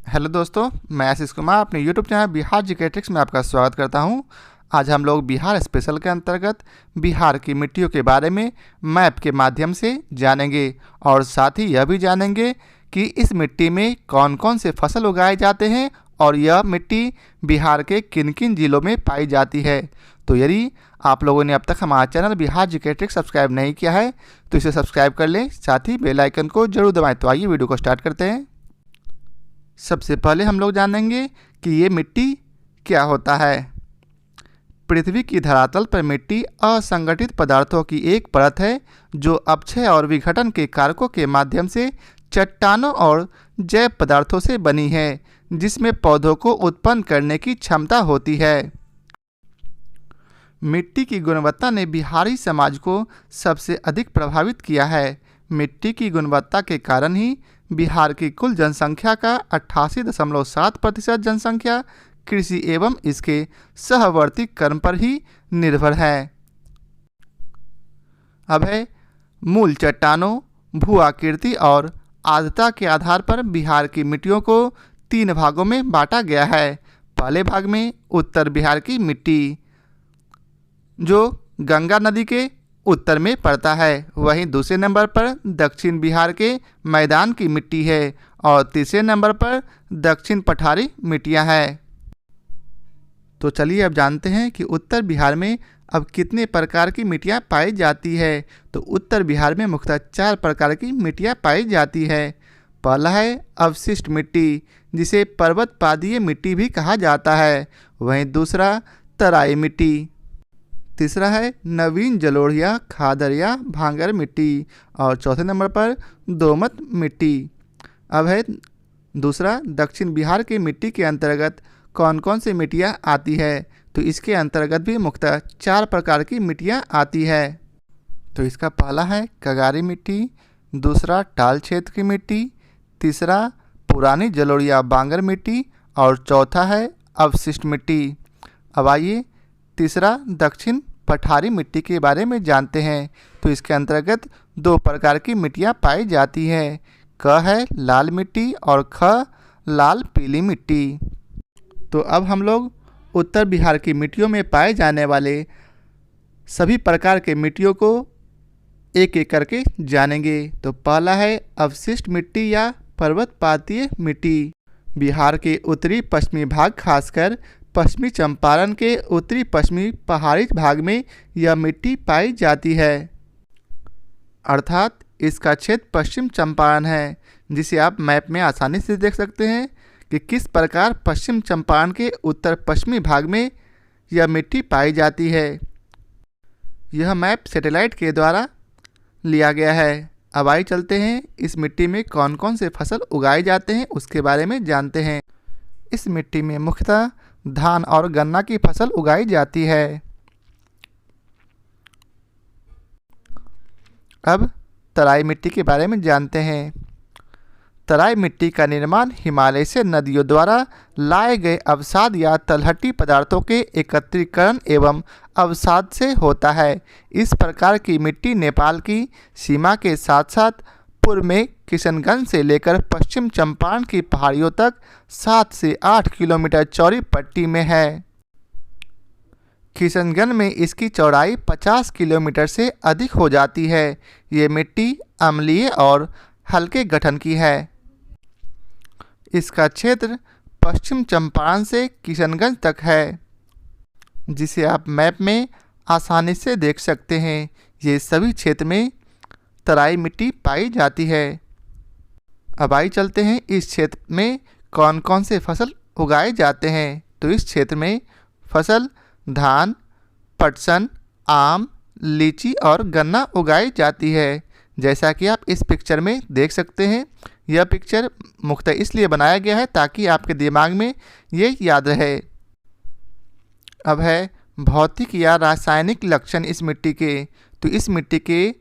Hello दोस्तों, मैं आशीष कुमार अपने YouTube channel Bihar GK tricks में आपका स्वागत करता हूं। आज हम लोग बिहार स्पेशल के अंतर्गत बिहार की मिट्टियों के बारे में मैप के माध्यम से जानेंगे और साथ ही यह भी जानेंगे कि इस मिट्टी में कौन कौन से फसल उगाए जाते हैं और यह मिट्टी बिहार के किन किन जिलों में पाई जाती है। तो यदि आप लोगों ने अब तक हमारा channel Bihar GK tricks subscribe नहीं किया है तो इसे सब्सक्राइब कर लें, साथ ही बेल आइकन को जरूर दबाएँ। तो आइए वीडियो को स्टार्ट करते हैं। सबसे पहले हम लोग जानेंगे कि ये मिट्टी क्या होता है। पृथ्वी की धरातल पर मिट्टी असंगठित पदार्थों की एक परत है जो अपक्षय और विघटन के कारकों के माध्यम से चट्टानों और जैव पदार्थों से बनी है, जिसमें पौधों को उत्पन्न करने की क्षमता होती है। मिट्टी की गुणवत्ता ने बिहारी समाज को सबसे अधिक प्रभावित किया है। मिट्टी की गुणवत्ता के कारण ही बिहार की कुल जनसंख्या का 88.7% जनसंख्या कृषि एवं इसके सहवर्ती कर्म पर ही निर्भर है। अब है मूल चट्टानों, भू आकृति और आर्द्रता के आधार पर बिहार की मिट्टियों को 3 भागों में बांटा गया है। पहले भाग में उत्तर बिहार की मिट्टी जो गंगा नदी के उत्तर में पड़ता है, वहीं दूसरे नंबर पर दक्षिण बिहार के मैदान की मिट्टी है और तीसरे नंबर पर दक्षिण पठारी मिट्टियां हैं। तो चलिए अब जानते हैं कि उत्तर बिहार में अब कितने प्रकार की मिट्टियां पाई जाती है। तो उत्तर बिहार में मुख्यतः 4 प्रकार की मिट्टियां पाई जाती है। पहला है अवशिष्ट मिट्टी, जिसे पर्वत पादीय मिट्टी भी कहा जाता है। वहीं दूसरा तराई मिट्टी, तीसरा है नवीन जलोढ़िया, खादर या भांगर मिट्टी और चौथे नंबर पर दोमट मिट्टी। अब है दूसरा दक्षिण बिहार की मिट्टी के अंतर्गत कौन कौन सी मिट्टियाँ आती है। तो इसके अंतर्गत भी मुख्यतः 4 प्रकार की मिट्टियाँ आती है। तो इसका पहला है कगारी मिट्टी, दूसरा टाल क्षेत्र की मिट्टी, तीसरा पुरानी जलोढ़िया बांगर मिट्टी और चौथा है अवशिष्ट मिट्टी। अब आइए तीसरा दक्षिण पठारी मिट्टी के बारे में जानते हैं। तो इसके अंतर्गत 2 प्रकार की मिट्टियाँ पाई जाती हैं। क है लाल मिट्टी और ख लाल पीली मिट्टी। तो अब हम लोग उत्तर बिहार की मिट्टियों में पाए जाने वाले सभी प्रकार के मिट्टियों को एक एक करके जानेंगे। तो पहला है अवशिष्ट मिट्टी या पर्वतपातीय मिट्टी। बिहार के उत्तरी पश्चिमी भाग, खासकर पश्चिमी चंपारण के उत्तरी पश्चिमी पहाड़ी भाग में यह मिट्टी पाई जाती है, अर्थात इसका क्षेत्र पश्चिम चंपारण है, जिसे आप मैप में आसानी से देख सकते हैं कि किस प्रकार पश्चिम चंपारण के उत्तर पश्चिमी भाग में यह मिट्टी पाई जाती है। यह मैप सैटेलाइट के द्वारा लिया गया है। अब आइए चलते हैं इस मिट्टी में कौन कौन से फसल उगाए जाते हैं उसके बारे में जानते हैं। इस मिट्टी में मुख्यतः धान और गन्ना की फसल उगाई जाती है। अब तराई मिट्टी के बारे में जानते हैं। तराई मिट्टी का निर्माण हिमालय से नदियों द्वारा लाए गए अवसाद या तलहटी पदार्थों के एकत्रीकरण एवं अवसाद से होता है। इस प्रकार की मिट्टी नेपाल की सीमा के साथ साथ पूर्व में किशनगंज से लेकर पश्चिम चंपारण की पहाड़ियों तक 7 से 8 किलोमीटर चौड़ी पट्टी में है। किशनगंज में इसकी चौड़ाई 50 किलोमीटर से अधिक हो जाती है। ये मिट्टी अम्लीय और हल्के गठन की है। इसका क्षेत्र पश्चिम चंपारण से किशनगंज तक है, जिसे आप मैप में आसानी से देख सकते हैं। ये सभी क्षेत्र में तराई मिट्टी पाई जाती है। अब आइए चलते हैं इस क्षेत्र में कौन कौन से फसल उगाए जाते हैं। तो इस क्षेत्र में फसल धान, पटसन, आम, लीची और गन्ना उगाई जाती है। जैसा कि आप इस पिक्चर में देख सकते हैं। यह पिक्चर मुख्यतः इसलिए बनाया गया है ताकि आपके दिमाग में ये याद रहे। अब है भौतिक या रासायनिक लक्षण इस मिट्टी के। तो इस मिट्टी के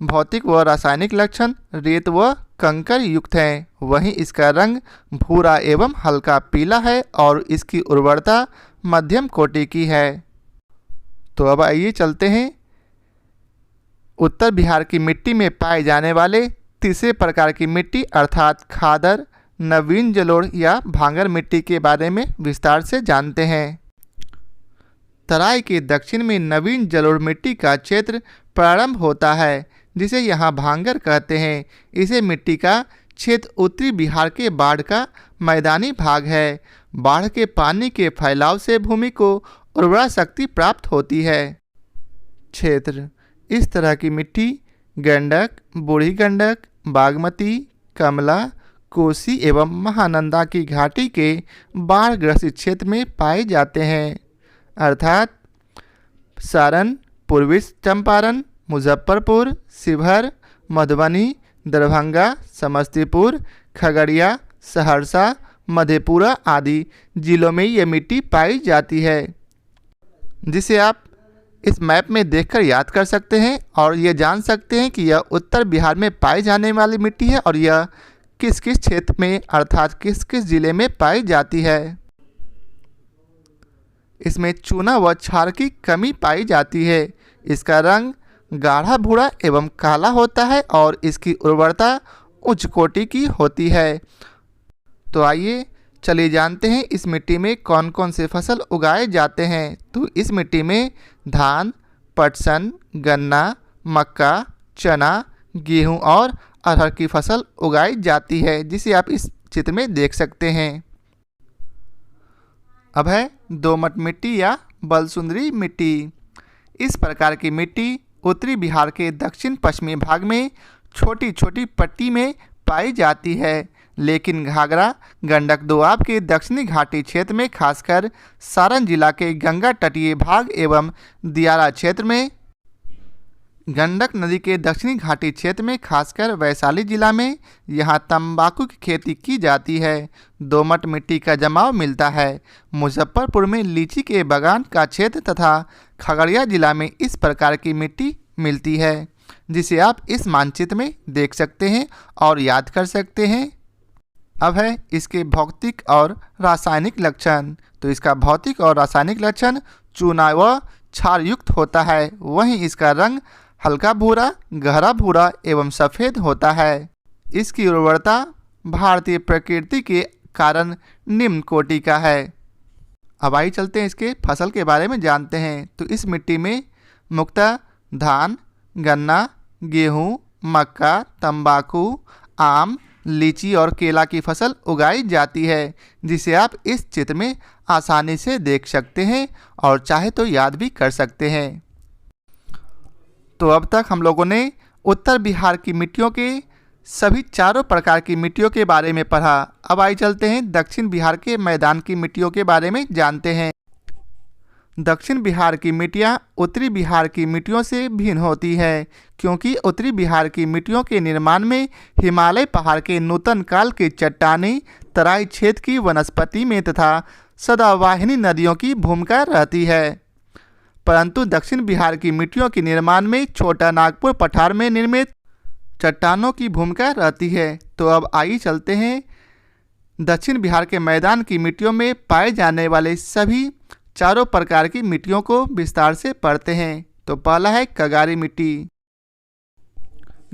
भौतिक व रासायनिक लक्षण रेत व कंकर युक्त हैं। वहीं इसका रंग भूरा एवं हल्का पीला है और इसकी उर्वरता मध्यम कोटि की है। तो अब आइए चलते हैं उत्तर बिहार की मिट्टी में पाए जाने वाले तीसरे प्रकार की मिट्टी अर्थात खादर, नवीन जलोढ़ या भांगर मिट्टी के बारे में विस्तार से जानते हैं। तराई के दक्षिण में नवीन जलोढ़ मिट्टी का क्षेत्र प्रारंभ होता है, जिसे यहाँ भांगर कहते हैं। इसे मिट्टी का क्षेत्र उत्तरी बिहार के बाढ़ का मैदानी भाग है। बाढ़ के पानी के फैलाव से भूमि को उर्वरा शक्ति प्राप्त होती है। क्षेत्र: इस तरह की मिट्टी गंडक, बूढ़ी गंडक, बागमती, कमला, कोसी एवं महानंदा की घाटी के बाढ़ ग्रसित क्षेत्र में पाए जाते हैं, अर्थात सारण, पूर्वी चंपारण, मुजफ्फरपुर, शिवहर, मधुबनी, दरभंगा, समस्तीपुर, खगड़िया, सहरसा, मधेपुरा आदि जिलों में ये मिट्टी पाई जाती है, जिसे आप इस मैप में देखकर याद कर सकते हैं और ये जान सकते हैं कि यह उत्तर बिहार में पाई जाने वाली मिट्टी है और यह किस किस क्षेत्र में अर्थात किस किस जिले में पाई जाती है। इसमें चूना व क्षार की कमी पाई जाती है। इसका रंग गाढ़ा भूरा एवं काला होता है और इसकी उर्वरता उच्च कोटि की होती है। तो आइए चलिए जानते हैं इस मिट्टी में कौन कौन से फसल उगाए जाते हैं। तो इस मिट्टी में धान, पटसन, गन्ना, मक्का, चना, गेहूं और अरहर की फसल उगाई जाती है, जिसे आप इस चित्र में देख सकते हैं। अब है दोमट मिट्टी या बलसुंदरी मिट्टी। इस प्रकार की मिट्टी उत्तरी बिहार के दक्षिण पश्चिमी भाग में छोटी छोटी पट्टी में पाई जाती है, लेकिन घाघरा गंडक दोआब के दक्षिणी घाटी क्षेत्र में खासकर सारण जिला के गंगा तटीय भाग एवं दियारा क्षेत्र में, गंडक नदी के दक्षिणी घाटी क्षेत्र में खासकर वैशाली जिला में यहाँ तंबाकू की खेती की जाती है। दोमट मिट्टी का जमाव मिलता है। मुजफ्फरपुर में लीची के बागान का क्षेत्र तथा खगड़िया जिला में इस प्रकार की मिट्टी मिलती है, जिसे आप इस मानचित्र में देख सकते हैं और याद कर सकते हैं। अब है इसके भौतिक और रासायनिक लक्षण। तो इसका भौतिक और रासायनिक लक्षण चूना व क्षार युक्त होता है। वहीं इसका रंग हल्का भूरा, गहरा भूरा एवं सफ़ेद होता है। इसकी उर्वरता भारतीय प्रकृति के कारण निम्न कोटि का है। अब आइए चलते हैं इसके फसल के बारे में जानते हैं। तो इस मिट्टी में मुख्यतः धान, गन्ना, गेहूँ, मक्का, तंबाकू, आम, लीची और केला की फसल उगाई जाती है, जिसे आप इस चित्र में आसानी से देख सकते हैं और चाहे तो याद भी कर सकते हैं। तो अब तक हम लोगों ने उत्तर बिहार की मिट्टियों के सभी चारों प्रकार की मिट्टियों के बारे में पढ़ा। अब आइए चलते हैं दक्षिण बिहार के मैदान की मिट्टियों के बारे में जानते हैं। दक्षिण बिहार की मिट्टियाँ उत्तरी बिहार की मिट्टियों से भिन्न होती है, क्योंकि उत्तरी बिहार की मिट्टियों के निर्माण में हिमालय पहाड़ के नूतन काल के चट्टानी तराई क्षेत्र की वनस्पति में तथा सदावाहिनी नदियों की भूमिका रहती है। परंतु दक्षिण बिहार की मिट्टियों के निर्माण में छोटा नागपुर पठार में निर्मित चट्टानों की भूमिका रहती है। तो अब आइए चलते हैं दक्षिण बिहार के मैदान की मिट्टियों में पाए जाने वाले सभी चारों प्रकार की मिट्टियों को विस्तार से पढ़ते हैं। तो पहला है कगारी मिट्टी।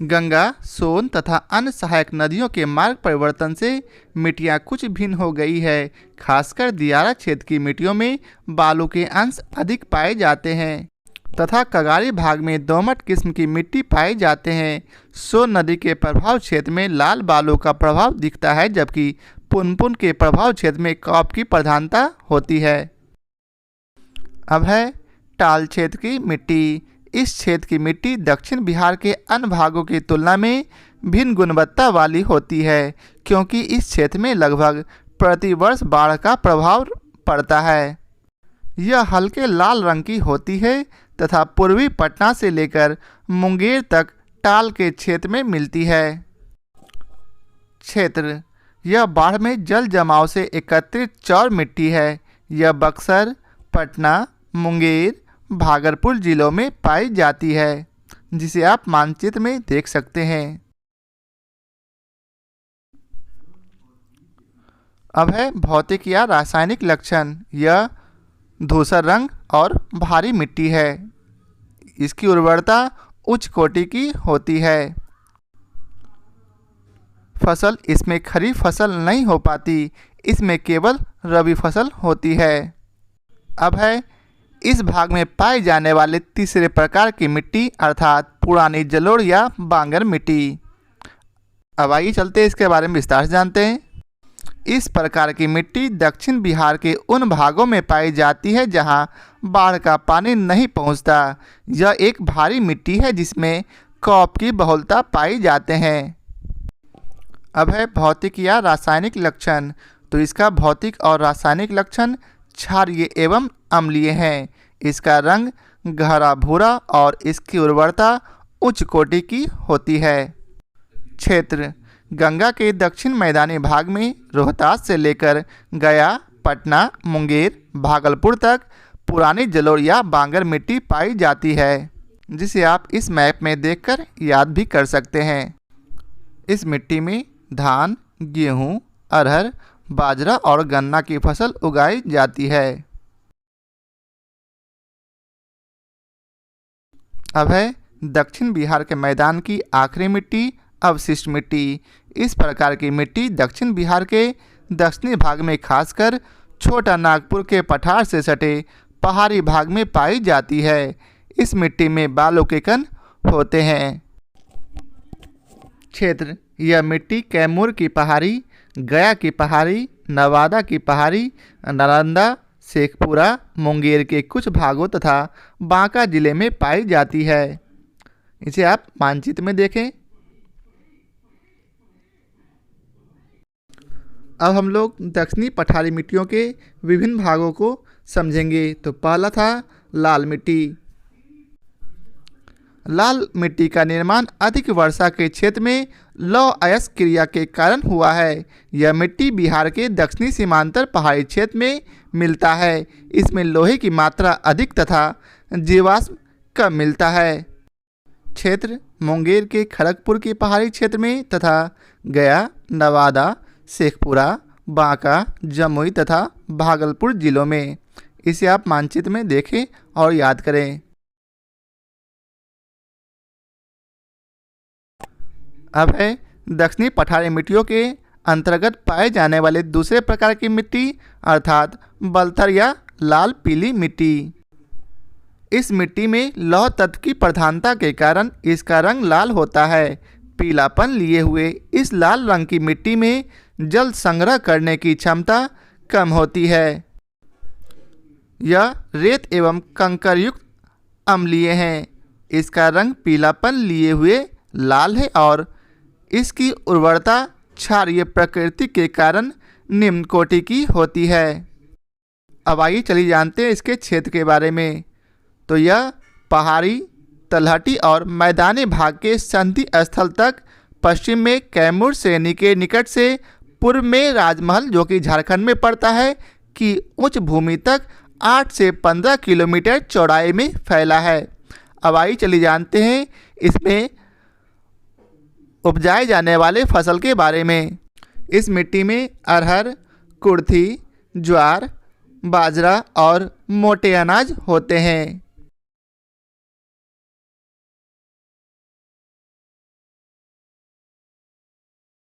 गंगा, सोन तथा अन्य सहायक नदियों के मार्ग परिवर्तन से मिट्टियाँ कुछ भिन्न हो गई है। खासकर दियारा क्षेत्र की मिट्टियों में बालू के अंश अधिक पाए जाते हैं तथा कगारी भाग में दोमट किस्म की मिट्टी पाए जाते हैं। सोन नदी के प्रभाव क्षेत्र में लाल बालू का प्रभाव दिखता है, जबकि पुनपुन के प्रभाव क्षेत्र में कॉप की प्रधानता होती है। अब है टाल क्षेत्र की मिट्टी। इस क्षेत्र की मिट्टी दक्षिण बिहार के अन्य भागों की तुलना में भिन्न गुणवत्ता वाली होती है, क्योंकि इस क्षेत्र में लगभग प्रतिवर्ष बाढ़ का प्रभाव पड़ता है। यह हल्के लाल रंग की होती है तथा पूर्वी पटना से लेकर मुंगेर तक टाल के क्षेत्र में मिलती है। क्षेत्र: यह बाढ़ में जल जमाव से एकत्रित चौर मिट्टी है। यह बक्सर, पटना, मुंगेर, भागलपुर जिलों में पाई जाती है, जिसे आप मानचित्र में देख सकते हैं। अब है भौतिक या रासायनिक लक्षण। यह धूसर रंग और भारी मिट्टी है। इसकी उर्वरता उच्च कोटि की होती है। फसल इसमें खरीफ फसल नहीं हो पाती, इसमें केवल रबी फसल होती है। अब है इस भाग में पाए जाने वाले तीसरे प्रकार की मिट्टी अर्थात पुरानी जलोढ़ या बांगर मिट्टी। अब आइए चलते इसके बारे में विस्तार से जानते हैं। इस प्रकार की मिट्टी दक्षिण बिहार के उन भागों में पाई जाती है जहां बाढ़ का पानी नहीं पहुंचता। यह एक भारी मिट्टी है जिसमें कॉप की बहुलता पाई जाते हैं। अब है भौतिक या रासायनिक लक्षण। तो इसका भौतिक और रासायनिक लक्षण क्षारीय एवं अम्लीय हैं। इसका रंग गहरा भूरा और इसकी उर्वरता उच्च कोटि की होती है। क्षेत्र गंगा के दक्षिण मैदानी भाग में रोहतास से लेकर गया, पटना, मुंगेर, भागलपुर तक पुरानी जलोढ़ या बांगर मिट्टी पाई जाती है, जिसे आप इस मैप में देखकर याद भी कर सकते हैं। इस मिट्टी में धान, गेहूं, अरहर, बाजरा और गन्ना की फसल उगाई जाती है। अब है दक्षिण बिहार के मैदान की आखिरी मिट्टी अवशिष्ट मिट्टी। इस प्रकार की मिट्टी दक्षिण बिहार के दक्षिणी भाग में खासकर छोटा नागपुर के पठार से सटे पहाड़ी भाग में पाई जाती है। इस मिट्टी में बालू के कण होते हैं। क्षेत्र यह मिट्टी कैमूर की पहाड़ी, गया की पहाड़ी, नवादा की पहाड़ी, नालंदा, शेखपुरा, मुंगेर के कुछ भागों तथा बांका जिले में पाई जाती है। इसे आप मानचित्र में देखें। अब हम लोग दक्षिणी पठारी मिट्टियों के विभिन्न भागों को समझेंगे। तो पहला था लाल मिट्टी। लाल मिट्टी का निर्माण अधिक वर्षा के क्षेत्र में लौह अयस्क क्रिया के कारण हुआ है। यह मिट्टी बिहार के दक्षिणी सीमांतर पहाड़ी क्षेत्र में मिलता है। इसमें लोहे की मात्रा अधिक तथा जीवाश्म कम मिलता है। क्षेत्र मुंगेर के खड़गपुर के पहाड़ी क्षेत्र में तथा गया, नवादा, शेखपुरा, बांका, जमुई तथा भागलपुर जिलों में। इसे आप मानचित्र में देखें और याद करें। अब है दक्षिणी पठारी मिट्टियों के अंतर्गत पाए जाने वाले दूसरे प्रकार की मिट्टी अर्थात बलथर या लाल पीली मिट्टी। इस मिट्टी में लौह तत्व की प्रधानता के कारण इसका रंग लाल होता है। पीलापन लिए हुए इस लाल रंग की मिट्टी में जल संग्रह करने की क्षमता कम होती है। यह रेत एवं कंकर युक्त अम्लीय है। इसका रंग पीलापन लिए हुए लाल है और इसकी उर्वरता क्षारीय प्रकृति के कारण निम्न कोटि की होती है। अब आइए चलिए जानते हैं इसके क्षेत्र के बारे में। तो यह पहाड़ी, तलहटी और मैदानी भाग के संधि स्थल तक, पश्चिम में कैमूर श्रेणी के निकट से पूर्व में राजमहल जो कि झारखंड में पड़ता है की उच्च भूमि तक 8 से 15 किलोमीटर चौड़ाई में फैला है। अब आइए चलिए जानते हैं इसमें उपजाए जाने वाले फसल के बारे में। इस मिट्टी में अरहर, कुर्थी, ज्वार, बाजरा और मोटे अनाज होते हैं।